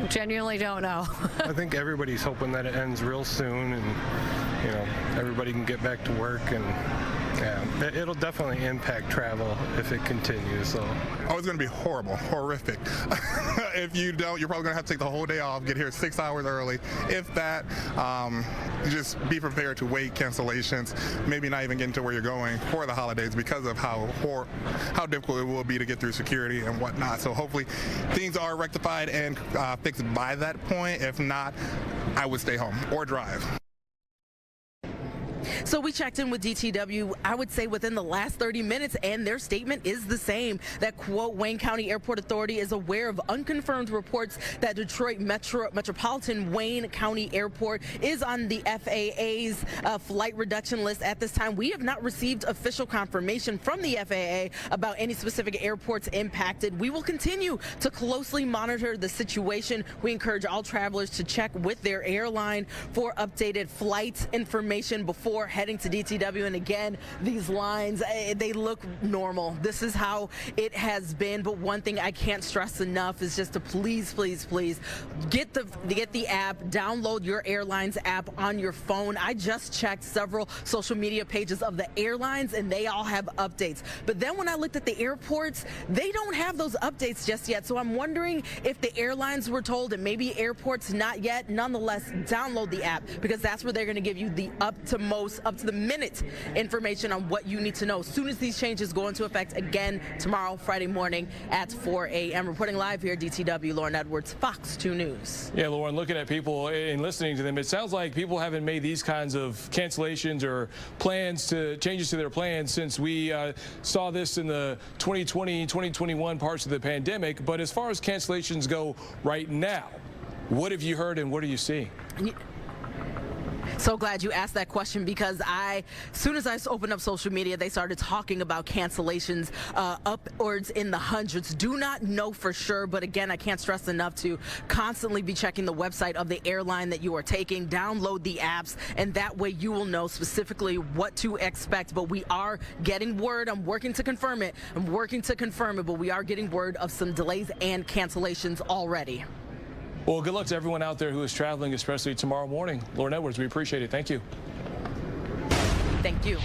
Genuinely don't know. I think everybody's hoping that it ends real soon and, everybody can get back to work, and yeah, it'll definitely impact travel if it continues. So. Oh, it's going to be horrible, horrific. If you don't, you're probably going to have to take the whole day off, get here 6 hours early. If that, just be prepared to wait cancellations, maybe not even getting to where you're going for the holidays because of how difficult it will be to get through security and whatnot. So hopefully things are rectified and fixed by that point. If not, I would stay home or drive. So we checked in with DTW, I would say within the last 30 minutes, and their statement is the same. That, quote, Wayne County Airport Authority is aware of unconfirmed reports that Detroit Metropolitan Wayne County Airport is on the FAA's flight reduction list at this time. We have not received official confirmation from the FAA about any specific airports impacted. We will continue to closely monitor the situation. We encourage all travelers to check with their airline for updated flight information before heading to DTW. And again, these lines, they look normal. This is how it has been. But one thing I can't stress enough is just to please get the app, download your airline's app on your phone. I just checked several social media pages of the airlines and they all have updates. But then when I looked at the airports, they don't have those updates just yet. So I'm wondering if the airlines were told, and maybe airports not yet. Nonetheless, download the app, because that's where they're going to give you the up to the minute information on what you need to know as soon as these changes go into effect again tomorrow, Friday morning at 4 a.m. Reporting live here at DTW, Lauren Edwards, Fox 2 News. Yeah, Lauren, looking at people and listening to them, it sounds like people haven't made these kinds of cancellations or changes to their plans since we saw this in the 2020, 2021 parts of the pandemic. But as far as cancellations go right now, what have you heard and what are you seeing? So glad you asked that question, because as soon as I opened up social media, they started talking about cancellations upwards in the hundreds. Do not know for sure, but again, I can't stress enough to constantly be checking the website of the airline that you are taking. Download the apps, and that way you will know specifically what to expect. But we are getting word. I'm working to confirm it, but we are getting word of some delays and cancellations already. Well, good luck to everyone out there who is traveling, especially tomorrow morning. Lauren Edwards, we appreciate it. Thank you. Thank you.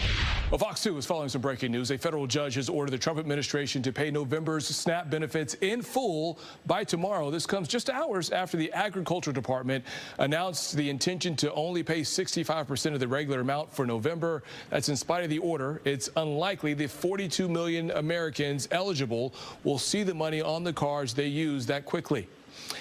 Well, Fox 2 is following some breaking news. A federal judge has ordered the Trump administration to pay November's SNAP benefits in full by tomorrow. This comes just hours after the Agriculture Department announced the intention to only pay 65% of the regular amount for November. That's in spite of the order. It's unlikely the 42 million Americans eligible will see the money on the cards they use that quickly.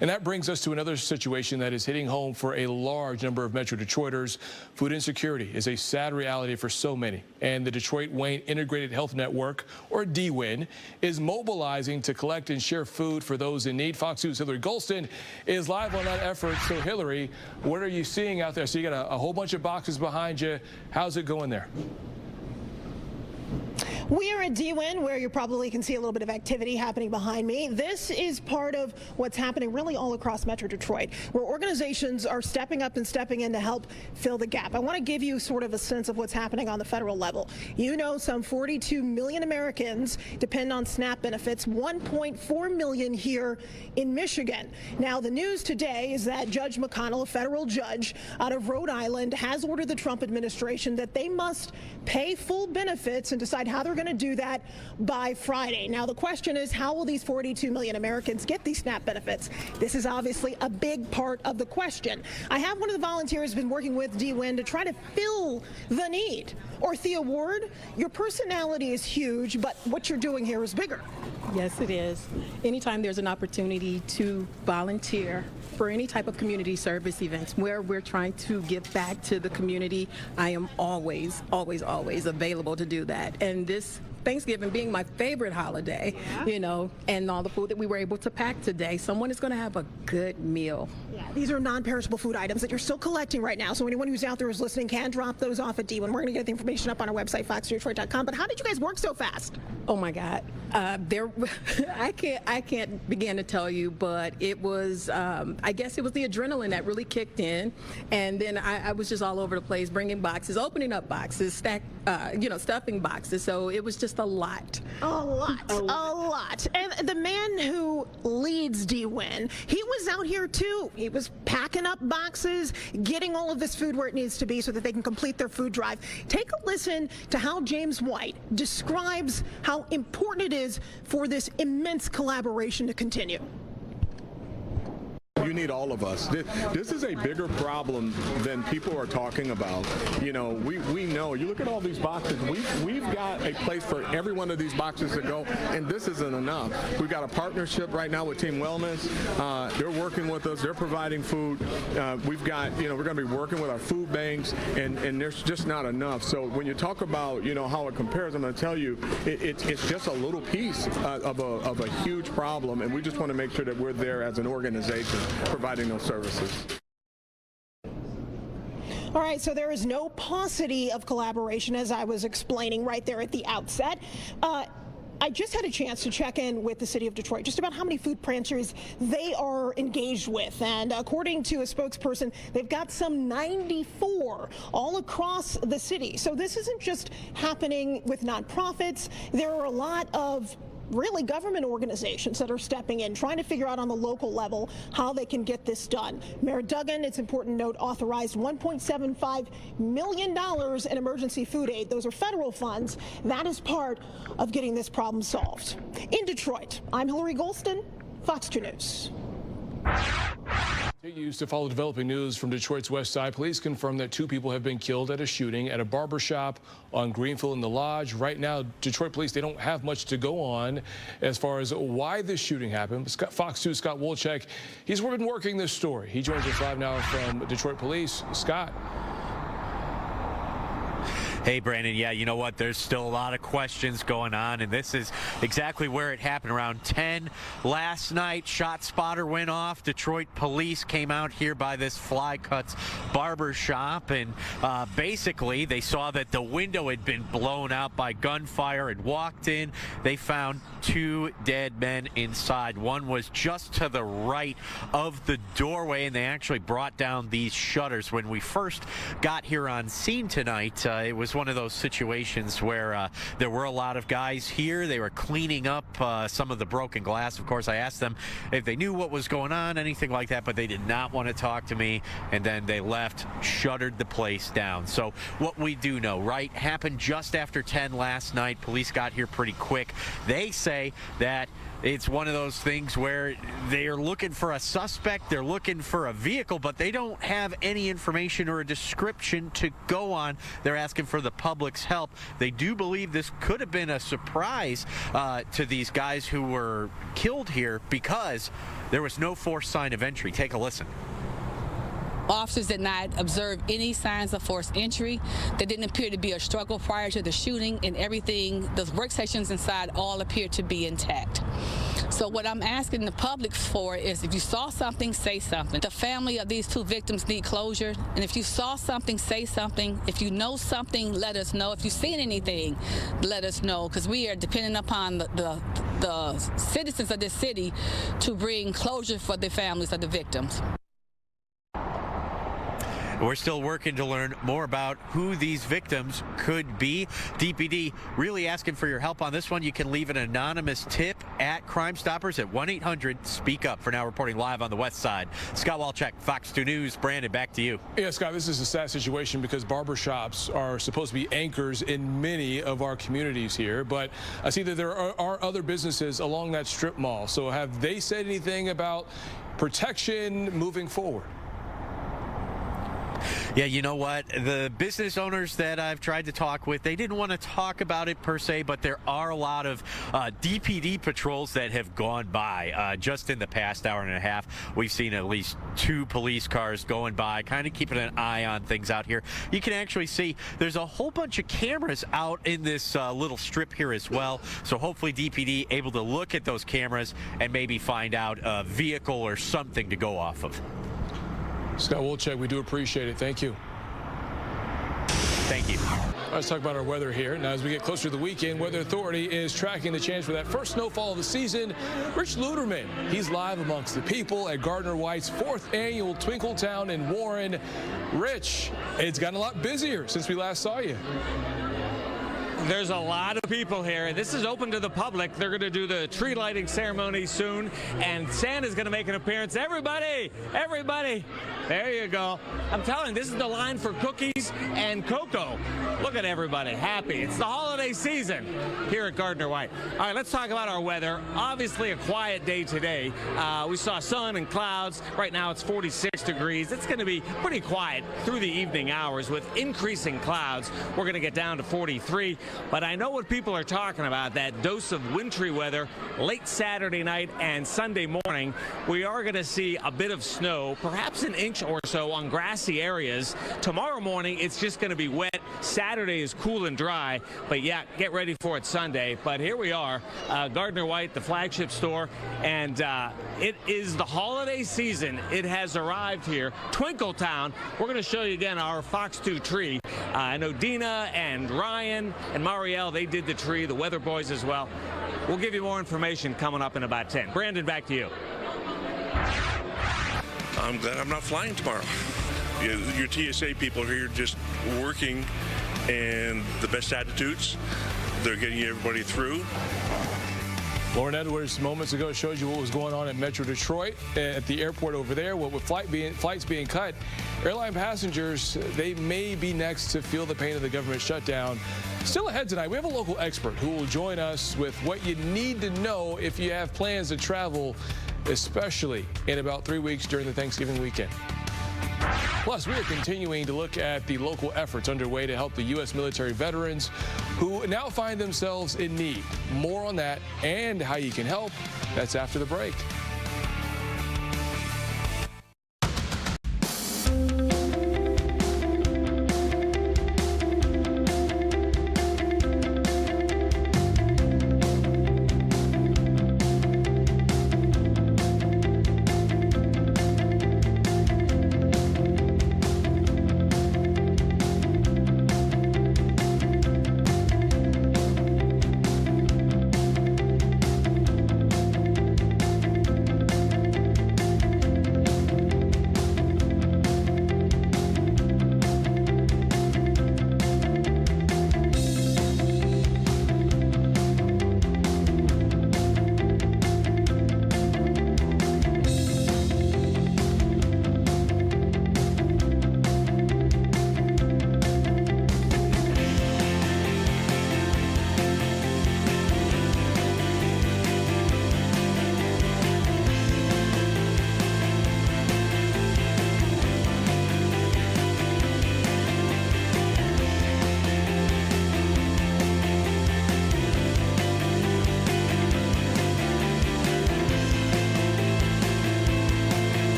And that brings us to another situation that is hitting home for a large number of Metro Detroiters. Food insecurity is a sad reality for so many. And the Detroit Wayne Integrated Health Network, or DWIN, is mobilizing to collect and share food for those in need. Fox 2's Hillary Golston is live on that effort. So, Hillary, what are you seeing out there? So you got a whole bunch of boxes behind you. How's it going there? We are at DWIN, where you probably can see a little bit of activity happening behind me. This is part of what's happening really all across Metro Detroit, where organizations are stepping up and stepping in to help fill the gap. I want to give you sort of a sense of what's happening on the federal level. You know, some 42 million Americans depend on SNAP benefits, 1.4 million here in Michigan. Now, the news today is that Judge McConnell, a federal judge out of Rhode Island, has ordered the Trump administration that they must pay full benefits and decide how they're going to do that by Friday. Now, the question is, how will these 42 million Americans get these SNAP benefits? This is obviously a big part of the question. I have one of the volunteers who's been working with DWIN to try to fill the need. Orthea Ward, your personality is huge, but what you're doing here is bigger. Yes, it is. Anytime there's an opportunity to volunteer for any type of community service events where we're trying to give back to the community, I am always available to do that. And this Thanksgiving being my favorite holiday, you know, and all the food that we were able to pack today, someone is going to have a good meal. Yeah, these are non-perishable food items that you're still collecting right now. So anyone who's out there who's listening can drop those off at DWIN. We're going to get the information up on our website, fox2detroit.com. But how did you guys work so fast? Oh, my God. I can't begin to tell you, but it was, I guess it was the adrenaline that really kicked in, and then I was just all over the place, bringing boxes, opening up boxes, stuffing boxes. So it was just a lot. A lot. And the man who leads D-Win, he was out here too. He was packing up boxes, getting all of this food where it needs to be so that they can complete their food drive. Take a listen to how James White describes how important it is for this immense collaboration to continue. You need all of us. This is a bigger problem than people are talking about. You know, we know. You look at all these boxes. We've got a place for every one of these boxes to go, and this isn't enough. We've got a partnership right now with Team Wellness. They're working with us. They're providing food. We've got, we're going to be working with our food banks, and there's just not enough. So when you talk about, how it compares, I'm going to tell you, it's just a little piece of a huge problem, and we just want to make sure that we're there as an organization providing those services. All right, so there is no paucity of collaboration, as I was explaining right there at the outset. I just had a chance to check in with the city of Detroit just about how many food pantries they are engaged with. And according to a spokesperson, they've got some 94 all across the city. So this isn't just happening with nonprofits. There are a lot of really government organizations that are stepping in, trying to figure out on the local level how they can get this done. Mayor Duggan, it's important to note, authorized $1.75 million in emergency food aid. Those are federal funds. That is part of getting this problem solved. In Detroit, I'm Hillary Golston, Fox 2 News. Used to follow developing news from Detroit's west side. Police confirm that 2 people have been killed at a shooting at a barber shop on Greenfield in the Lodge. Right now, Detroit police, they don't have much to go on as far as why this shooting happened. Fox 2's Scott Wolchek, he's been working this story. He joins us live now from Detroit Police. Scott. Hey, Brandon. Yeah, you know what? There's still a lot of questions going on, and this is exactly where it happened. Around 10 last night, shot spotter went off. Detroit police came out here by this Fly Cuts barber shop, and basically they saw that the window had been blown out by gunfire and walked in. They found 2 dead men inside. One was just to the right of the doorway, and they actually brought down these shutters. When we first got here on scene tonight, it was one of those situations where there were a lot of guys here. They were cleaning up some of the broken glass. Of course, I asked them if they knew what was going on, anything like that, but they did not want to talk to me, and then they left, shuttered the place down. So what we do know, right, happened just after 10 last night. Police got here pretty quick. They say that it's one of those things where they're looking for a suspect, they're looking for a vehicle, but they don't have any information or a description to go on. They're asking for the public's help. They do believe this could have been a surprise to these guys who were killed here because there was no forced sign of entry. Take a listen. Officers did not observe any signs of forced entry. There didn't appear to be a struggle prior to the shooting, and everything, the workstations inside all appeared to be intact. So what I'm asking the public for is, if you saw something, say something. The family of these 2 victims need closure, and if you saw something, say something. If you know something, let us know. If you've seen anything, let us know, because we are depending upon the citizens of this city to bring closure for the families of the victims. We're still working to learn more about who these victims could be. DPD really asking for your help on this one. You can leave an anonymous tip at Crime Stoppers at 1-800-SPEAK UP. For now, reporting live on the west side, Scott Wolchek, Fox 2 News. Brandon, back to you. Yeah, Scott, this is a sad situation because barbershops are supposed to be anchors in many of our communities here, but I see that there are other businesses along that strip mall. So have they said anything about protection moving forward? Yeah, you know what? The business owners that I've tried to talk with, they didn't want to talk about it per se, but there are a lot of DPD patrols that have gone by. Just in the past hour and a half, we've seen at least 2 police cars going by, kind of keeping an eye on things out here. You can actually see there's a whole bunch of cameras out in this little strip here as well. So hopefully DPD able to look at those cameras and maybe find out a vehicle or something to go off of. Scott Wolchek, we do appreciate it. Thank you. Thank you. Let's talk about our weather here. Now, as we get closer to the weekend, Weather Authority is tracking the chance for that first snowfall of the season. Rich Luderman, he's live amongst the people at Gardner White's 4th annual Twinkletown in Warren. Rich, it's gotten a lot busier since we last saw you. There's a lot of people here. This is open to the public. They're going to do the tree lighting ceremony soon, and Santa's going to make an appearance. Everybody, everybody, there you go. I'm telling you, this is the line for cookies and cocoa. Look at everybody, happy. It's the holiday season here at Gardner White. All right, let's talk about our weather. Obviously a quiet day today. We saw sun and clouds. Right now it's 46 degrees. It's going to be pretty quiet through the evening hours with increasing clouds. We're going to get down to 43. But I know what people are talking about, that dose of wintry weather late Saturday night and Sunday morning. We are going to see a bit of snow, perhaps an inch or so on grassy areas. Tomorrow morning, it's just going to be wet. Saturday is cool and dry. But yeah, get ready for it Sunday. But here we are, Gardner White, the flagship store, and it is the holiday season. It has arrived here. Twinkletown, we're going to show you again our Fox 2 tree. I know Dina and Ryan and Marielle, they did the tree, the weather boys as well. We'll give you more information coming up in about 10. Brandon, back to you. I'm glad I'm not flying tomorrow. Your TSA people are here just working, and the best attitudes. They're getting everybody through. Lauren Edwards moments ago showed you what was going on at Metro Detroit at the airport over there. What with flights being cut, airline passengers, they may be next to feel the pain of the government shutdown. Still ahead tonight, we have a local expert who will join us with what you need to know if you have plans to travel, especially in about 3 weeks during the Thanksgiving weekend. Plus, we are continuing to look at the local efforts underway to help the U.S. military veterans who now find themselves in need. More on that and how you can help. That's after the break.